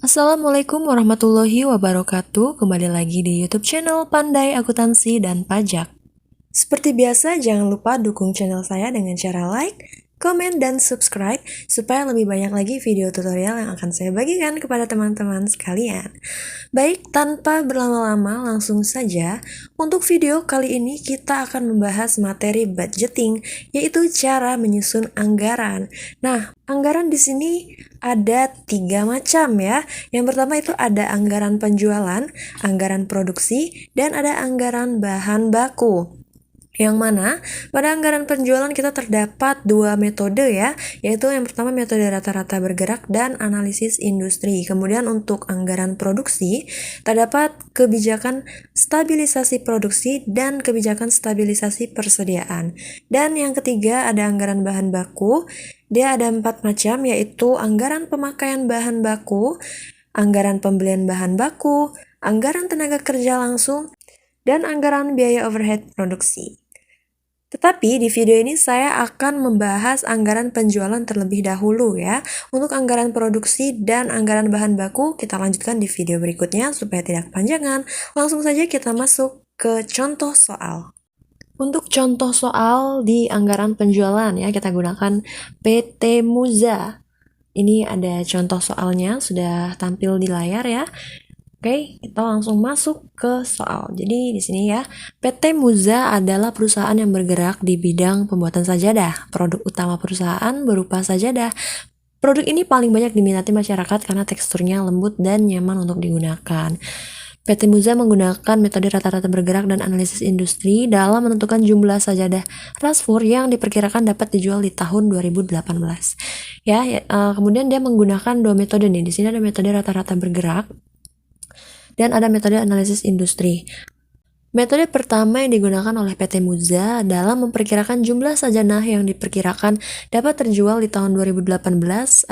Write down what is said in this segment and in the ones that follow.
Assalamualaikum warahmatullahi wabarakatuh. Kembali lagi di YouTube channel Pandai Akuntansi dan Pajak. Seperti biasa, jangan lupa dukung channel saya dengan cara like, komen, dan subscribe supaya lebih banyak lagi video tutorial yang akan saya bagikan kepada teman-teman sekalian. Baik, tanpa berlama-lama langsung saja, untuk video kali ini kita akan membahas materi budgeting, yaitu cara menyusun anggaran. Nah, anggaran di sini ada 3 macam ya. Yang pertama itu ada anggaran penjualan, anggaran produksi, dan ada anggaran bahan baku. Yang mana pada anggaran penjualan kita terdapat 2 metode ya, yaitu yang pertama metode rata-rata bergerak dan analisis industri. Kemudian untuk anggaran produksi terdapat kebijakan stabilisasi produksi dan kebijakan stabilisasi persediaan. Dan yang ketiga ada anggaran bahan baku. Dia ada 4 macam, yaitu anggaran pemakaian bahan baku, anggaran pembelian bahan baku, anggaran tenaga kerja langsung, dan anggaran biaya overhead produksi. Tetapi di video ini saya akan membahas anggaran penjualan terlebih dahulu ya. Untuk anggaran produksi dan anggaran bahan baku kita lanjutkan di video berikutnya supaya tidak kepanjangan. Langsung saja kita masuk ke contoh soal. Untuk contoh soal di anggaran penjualan ya, kita gunakan PT Muza. Ini ada contoh soalnya sudah tampil di layar ya. Oke, kita langsung masuk ke soal. Jadi di sini ya, PT Muza adalah perusahaan yang bergerak di bidang pembuatan sajadah. Produk utama perusahaan berupa sajadah. Produk ini paling banyak diminati masyarakat karena teksturnya lembut dan nyaman untuk digunakan. PT Muza menggunakan metode rata-rata bergerak dan analisis industri dalam menentukan jumlah sajadah rasfur yang diperkirakan dapat dijual di tahun 2018. Kemudian dia menggunakan 2 metode nih. Di sini ada metode rata-rata bergerak dan ada metode analisis industri. Metode pertama yang digunakan oleh PT Muza dalam memperkirakan jumlah sajadah yang diperkirakan dapat terjual di tahun 2018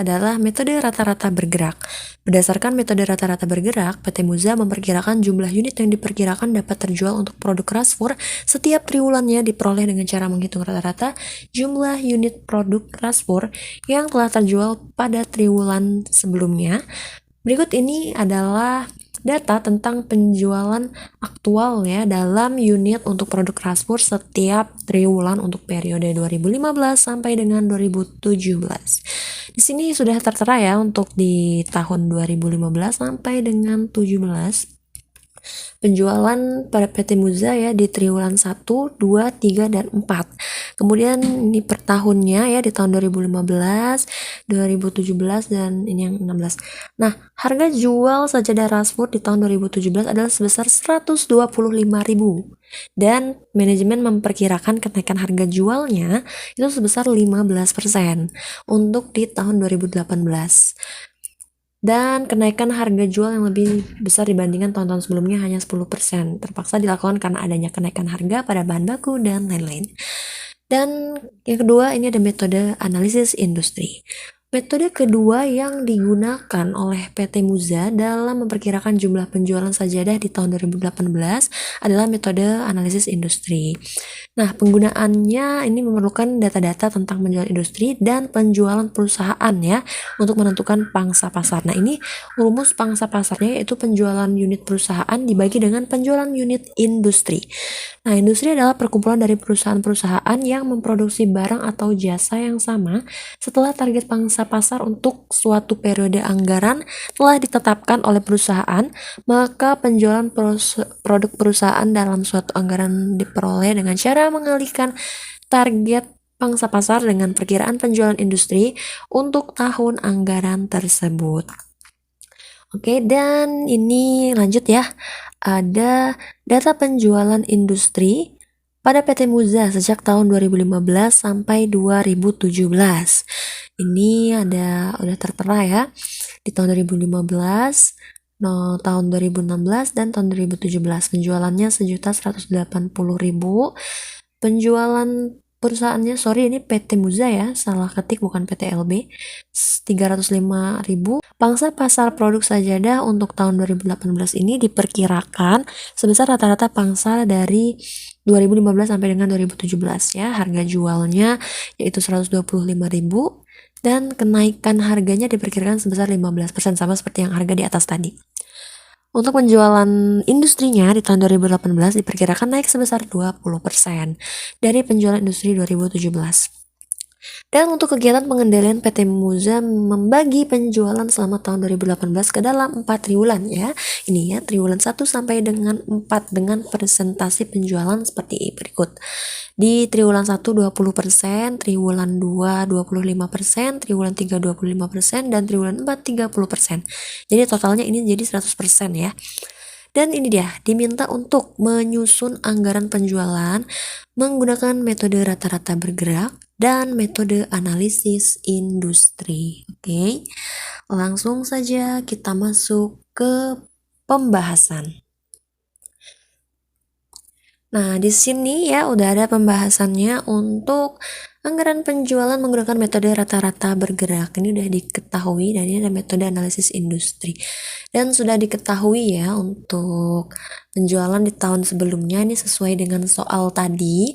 adalah metode rata-rata bergerak. Berdasarkan metode rata-rata bergerak, PT Muza memperkirakan jumlah unit yang diperkirakan dapat terjual untuk produk rasfur setiap triwulannya diperoleh dengan cara menghitung rata-rata jumlah unit produk rasfur yang telah terjual pada triwulan sebelumnya. Berikut ini adalah data tentang penjualan aktual ya dalam unit untuk produk rasfur setiap triwulan untuk periode 2015 sampai dengan 2017. Di sini sudah tertera ya untuk di tahun 2015 sampai dengan 17. Penjualan pada PT Muza ya di triwulan 1, 2, 3, dan 4. Kemudian ini per tahunnya ya di tahun 2015, 2017, dan ini yang 16. Nah, harga jual sajadah rasfur di tahun 2017 adalah sebesar 125.000 dan manajemen memperkirakan kenaikan harga jualnya itu sebesar 15% untuk di tahun 2018. Dan kenaikan harga jual yang lebih besar dibandingkan tahun-tahun sebelumnya hanya 10%. Terpaksa dilakukan karena adanya kenaikan harga pada bahan baku dan lain-lain. Dan yang kedua, ini ada metode analisis industri. Metode kedua yang digunakan oleh PT Muza dalam memperkirakan jumlah penjualan sajadah di tahun 2018 adalah metode analisis industri. Nah, penggunaannya ini memerlukan data-data tentang penjualan industri dan penjualan perusahaan ya untuk menentukan pangsa pasar. Nah, ini rumus pangsa pasarnya yaitu penjualan unit perusahaan dibagi dengan penjualan unit industri. Nah, industri adalah perkumpulan dari perusahaan-perusahaan yang memproduksi barang atau jasa yang sama setelah target pangsa pasar untuk suatu periode anggaran telah ditetapkan oleh perusahaan, maka penjualan produk perusahaan dalam suatu anggaran diperoleh dengan cara mengalihkan target pangsa pasar dengan perkiraan penjualan industri untuk tahun anggaran tersebut. Oke, dan ini lanjut ya. Ada data penjualan industri pada PT Muza sejak tahun 2015 sampai 2017. Ini udah tertera ya di tahun 2015, tahun 2016, dan tahun 2017. Penjualannya 1.180.000. Penjualan perusahaannya, ini PT Muza ya, salah ketik bukan PT LB, 305.000. Pangsa pasar produk sajadah untuk tahun 2018 ini diperkirakan sebesar rata-rata pangsa dari 2015 sampai dengan 2017 ya. Harga jualnya yaitu 125.000 Dan kenaikan harganya diperkirakan sebesar 15% sama seperti yang harga di atas tadi. Untuk penjualan industrinya di tahun 2018 diperkirakan naik sebesar 20% dari penjualan industri 2017. Dan untuk kegiatan pengendalian PT Muza membagi penjualan selama tahun 2018 ke dalam 4 triwulan ya. Ini ya, triwulan 1 sampai dengan 4 dengan presentasi penjualan seperti berikut. Di triwulan 1 20%, triwulan 2 25%, triwulan 3 25%, dan triwulan 4 30%. Jadi totalnya ini jadi 100% ya. Dan ini dia, diminta untuk menyusun anggaran penjualan menggunakan metode rata-rata bergerak dan metode analisis industri. Oke, langsung saja kita masuk ke pembahasan. Nah, di sini ya udah ada pembahasannya untuk anggaran penjualan menggunakan metode rata-rata bergerak. Ini udah diketahui dan ini ada metode analisis industri. Dan sudah diketahui ya untuk penjualan di tahun sebelumnya ini sesuai dengan soal tadi.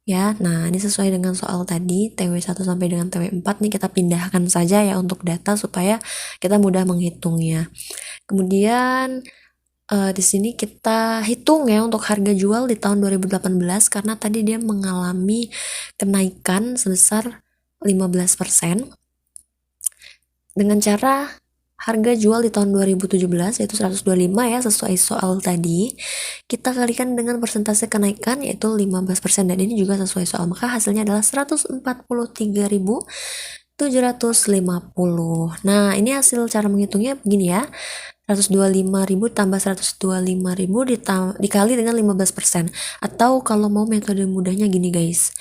Ya, nah ini sesuai dengan soal tadi TW1 sampai dengan TW4 nih kita pindahkan saja ya untuk data supaya kita mudah menghitungnya. Kemudian di sini kita hitung ya untuk harga jual di tahun 2018 karena tadi dia mengalami kenaikan sebesar 15% dengan cara harga jual di tahun 2017 yaitu 125 ya sesuai soal tadi kita kalikan dengan persentase kenaikan yaitu 15% dan ini juga sesuai soal maka hasilnya adalah 143.750. Nah ini hasil cara menghitungnya begini ya, 125.000 tambah 125.000 dikali dengan 15%. Atau kalau mau metode mudahnya gini guys,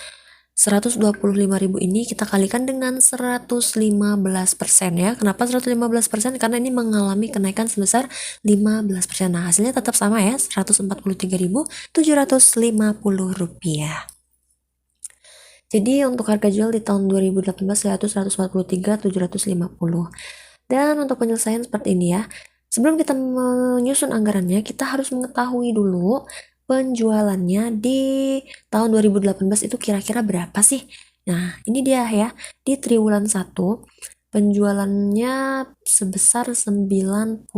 125.000 ini kita kalikan dengan 115% ya. Kenapa 115%? Karena ini mengalami kenaikan sebesar 15%. Nah hasilnya tetap sama ya, 143.750 rupiah. Jadi untuk harga jual di tahun 2018 yaitu 143.750. Dan untuk penyelesaian seperti ini ya. Sebelum kita menyusun anggarannya, kita harus mengetahui dulu penjualannya di tahun 2018 itu kira-kira berapa sih? Nah, ini dia ya. Di triwulan 1, penjualannya sebesar 99.000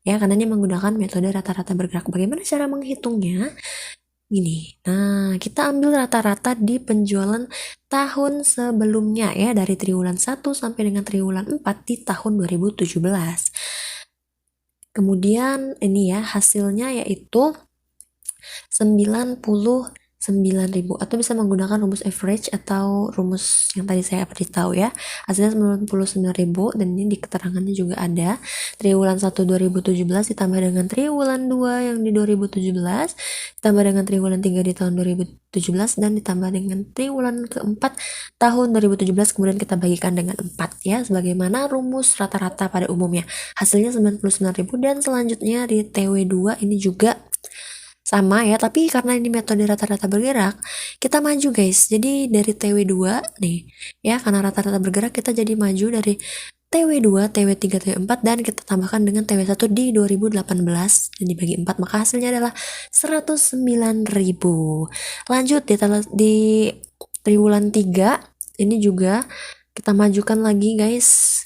ya, karena ini menggunakan metode rata-rata bergerak. Bagaimana cara menghitungnya? Gini, nah kita ambil rata-rata di penjualan tahun sebelumnya ya dari triwulan 1 sampai dengan triwulan 4 di tahun 2017. Kemudian ini ya hasilnya yaitu 99.000 atau bisa menggunakan rumus average atau rumus yang tadi saya beritahu ya. Hasilnya 99.000 dan ini di keterangannya juga ada. Triwulan 1 2017 ditambah dengan triwulan 2 yang di 2017 ditambah dengan triwulan 3 di tahun 2017 dan ditambah dengan triwulan keempat tahun 2017 kemudian kita bagikan dengan 4 ya sebagaimana rumus rata-rata pada umumnya. Hasilnya 99.000 dan selanjutnya di TW2 ini juga sama ya, tapi karena ini metode rata-rata bergerak, kita maju guys. Jadi dari TW2 nih, ya karena rata-rata bergerak kita jadi maju dari TW2, TW3, TW4 dan kita tambahkan dengan TW1 di 2018 dan dibagi 4 maka hasilnya adalah 109.000. Lanjut di triwulan 3 ini juga kita majukan lagi guys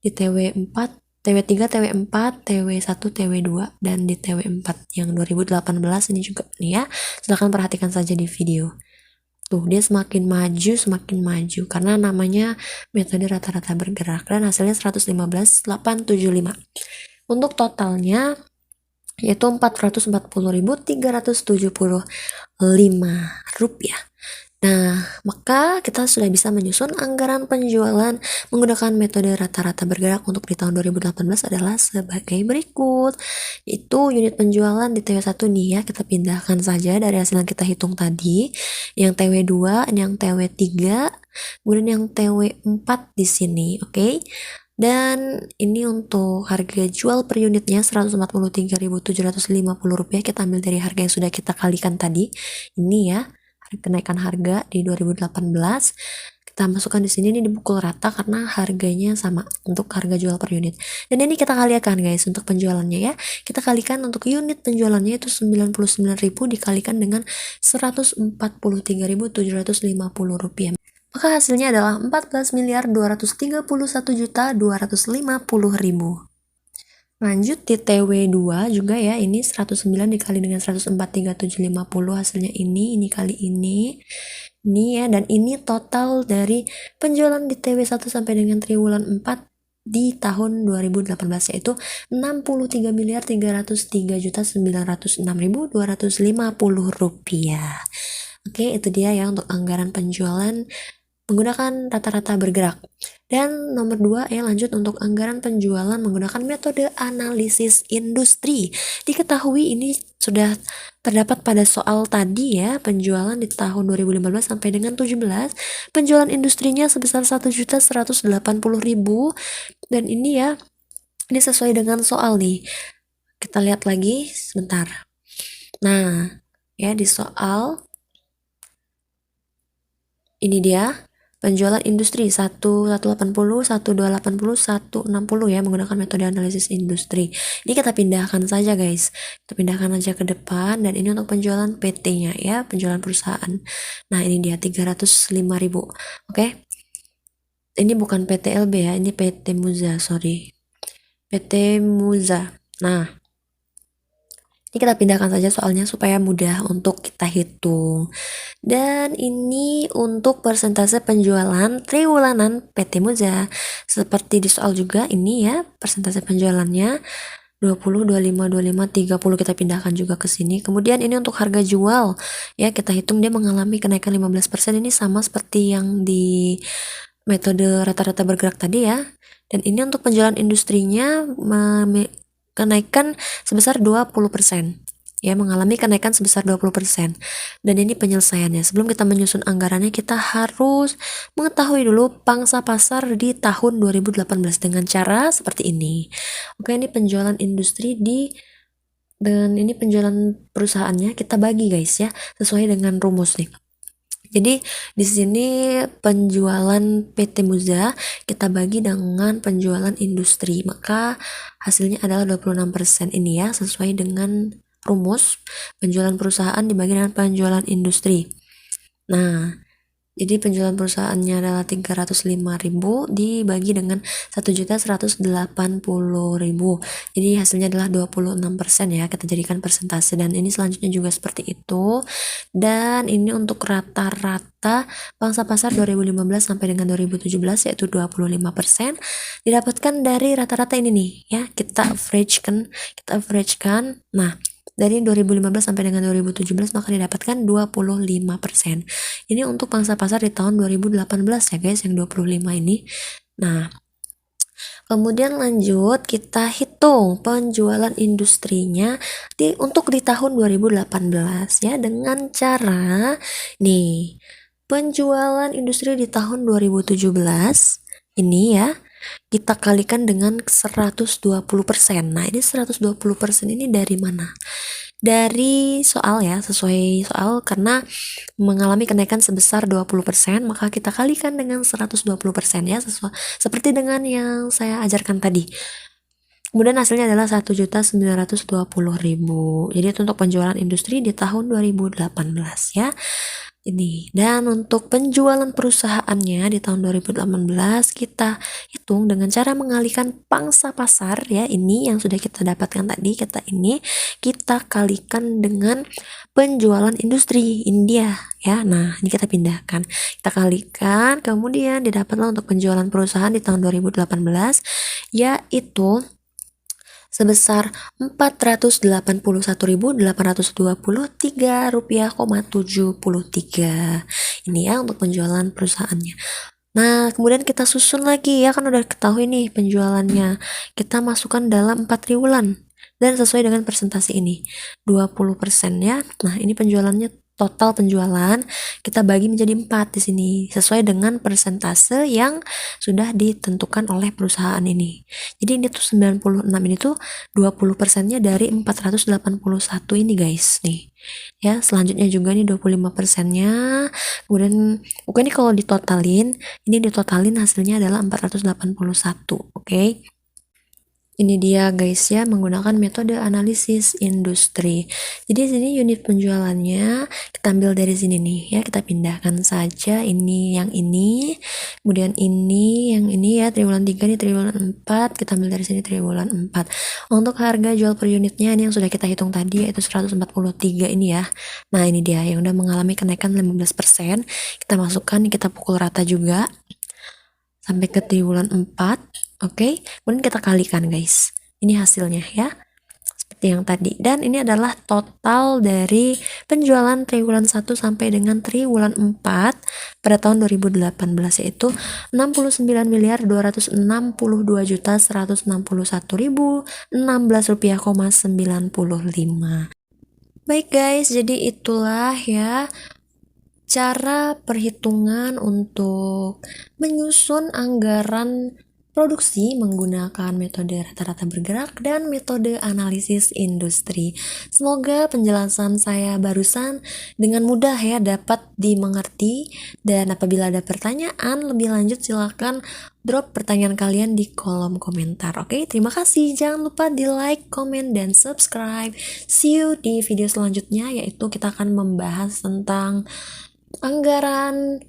di TW4 TW3, TW4, TW1, TW2, dan di TW4 yang 2018 ini juga nih ya. Silahkan perhatikan saja di video. Tuh, dia semakin maju karena namanya metode rata-rata bergerak dan hasilnya 115.875. Untuk totalnya yaitu 440.375 rupiah. Nah, maka kita sudah bisa menyusun anggaran penjualan menggunakan metode rata-rata bergerak untuk di tahun 2018 adalah sebagai berikut. Itu unit penjualan di TW1 nih ya, kita pindahkan saja dari hasil yang kita hitung tadi. Yang TW2, yang TW3, kemudian yang TW4 di sini, oke? Dan ini untuk harga jual per unitnya 143.750 rupiah, kita ambil dari harga yang sudah kita kalikan tadi. Ini ya. Kenaikan harga di 2018 kita masukkan di sini, ini dipukul rata karena harganya sama untuk harga jual per unit dan ini kita kalikan guys untuk penjualannya ya, kita kalikan untuk unit penjualannya itu 99.000 dikalikan dengan 143.750 rupiah. maka hasilnya adalah 14.231.250.000. Lanjut di TW2 juga ya, ini 109 dikali dengan 104.3750, hasilnya ini kali ini ya, dan ini total dari penjualan di TW1 sampai dengan triwulan 4 di tahun 2018, yaitu 63.303.906.250 rupiah. Oke, itu dia ya untuk anggaran penjualan menggunakan rata-rata bergerak. Dan nomor 2 ya, lanjut untuk anggaran penjualan menggunakan metode analisis industri. Diketahui ini sudah terdapat pada soal tadi ya, penjualan di tahun 2015 sampai dengan 17, penjualan industrinya sebesar 1.180.000, dan ini ya, ini sesuai dengan soal nih. Kita lihat lagi sebentar. Nah, ya di soal ini dia penjualan industri 1.180, 1.280, 1.60 ya, menggunakan metode analisis industri. Ini kita pindahkan saja guys. Kita pindahkan aja ke depan, dan ini untuk penjualan PT-nya ya, penjualan perusahaan. Nah, ini dia 305.000. Oke. Ini bukan PT LB ya, ini PT Muza, sorry. PT Muza. Nah, ini kita pindahkan saja soalnya supaya mudah untuk kita hitung. Dan ini untuk persentase penjualan triwulanan PT Muza. Seperti di soal juga ini ya, persentase penjualannya 20, 25, 25, 30 kita pindahkan juga ke sini. Kemudian ini untuk harga jual ya, kita hitung dia mengalami kenaikan 15%. Ini sama seperti yang di metode rata-rata bergerak tadi ya. Dan ini untuk penjualan industrinya kenaikan sebesar 20%. Ya, mengalami kenaikan sebesar 20%. Dan ini penyelesaiannya. Sebelum kita menyusun anggarannya, kita harus mengetahui dulu pangsa pasar di tahun 2018 dengan cara seperti ini. Oke, ini penjualan industri dan ini penjualan perusahaannya kita bagi guys ya, sesuai dengan rumus nih. Jadi di sini penjualan PT Muza kita bagi dengan penjualan industri, maka hasilnya adalah 26% ini ya, sesuai dengan rumus penjualan perusahaan dibagi dengan penjualan industri. Nah, jadi penjualan perusahaannya adalah 305.000 dibagi dengan 1.180.000. Jadi hasilnya adalah 26% ya, kita jadikan persentase, dan ini selanjutnya juga seperti itu. Dan ini untuk rata-rata pangsa pasar 2015 sampai dengan 2017 yaitu 25%, didapatkan dari rata-rata ini nih ya, kita averagekan. Nah, dari 2015 sampai dengan 2017 maka didapatkan 25%. Ini untuk pangsa pasar di tahun 2018 ya guys, yang 25 ini. Nah, kemudian lanjut kita hitung penjualan industrinya untuk di tahun 2018 ya, dengan cara nih, penjualan industri di tahun 2017 ini ya, kita kalikan dengan 120%. Nah, ini 120% ini dari mana? Dari soal ya, sesuai soal, karena mengalami kenaikan sebesar 20%, maka kita kalikan dengan 120% ya, seperti dengan yang saya ajarkan tadi. Kemudian hasilnya adalah 1.920.000. Jadi itu untuk penjualan industri di tahun 2018 ya. Ini. Dan untuk penjualan perusahaannya di tahun 2018 kita hitung dengan cara mengalihkan pangsa pasar ya, ini yang sudah kita dapatkan tadi, kita kalikan dengan penjualan industri India ya. Nah, ini kita pindahkan, kita kalikan, kemudian didapatlah untuk penjualan perusahaan di tahun 2018 yaitu sebesar 481.823 rupiah,73. Ini ya untuk penjualan perusahaannya. Nah, kemudian kita susun lagi ya, kan udah ketahui nih penjualannya. Kita masukkan dalam 4 triwulan dan sesuai dengan persentase ini 20% ya. Nah, ini penjualannya, total penjualan kita bagi menjadi 4 di sini sesuai dengan persentase yang sudah ditentukan oleh perusahaan ini. Jadi ini tuh 96 ini tuh 20%-nya dari 481 ini guys nih. Ya, selanjutnya juga nih 25%-nya. Kemudian ini kalau ditotalin, ini ditotalin hasilnya adalah 481. Oke. Ini dia guys ya, menggunakan metode analisis industri. Jadi sini unit penjualannya kita ambil dari sini nih ya, kita pindahkan saja ini yang ini, kemudian ini yang ini ya, triwulan 3 nih triwulan 4, kita ambil dari sini triwulan 4. Untuk harga jual per unitnya ini yang sudah kita hitung tadi yaitu 143 ini ya. Nah, ini dia yang udah mengalami kenaikan 15%. Kita masukkan, kita pukul rata juga sampai ke triwulan 4. Oke, kemudian kita kalikan guys. Ini hasilnya ya, seperti yang tadi. Dan ini adalah total dari penjualan triwulan 1 sampai dengan triwulan 4 pada tahun 2018, yaitu 69.262.161.016 rupiah,95. Baik guys, jadi itulah ya cara perhitungan untuk menyusun anggaran produksi menggunakan metode rata-rata bergerak dan metode analisis industri. Semoga penjelasan saya barusan dengan mudah ya dapat dimengerti, dan apabila ada pertanyaan lebih lanjut silahkan drop pertanyaan kalian di kolom komentar. Oke, terima kasih. Jangan lupa di like, comment, dan subscribe. See you di video selanjutnya, yaitu kita akan membahas tentang anggaran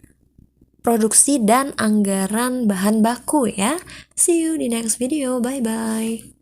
produksi dan anggaran bahan baku ya. See you di next video. Bye bye.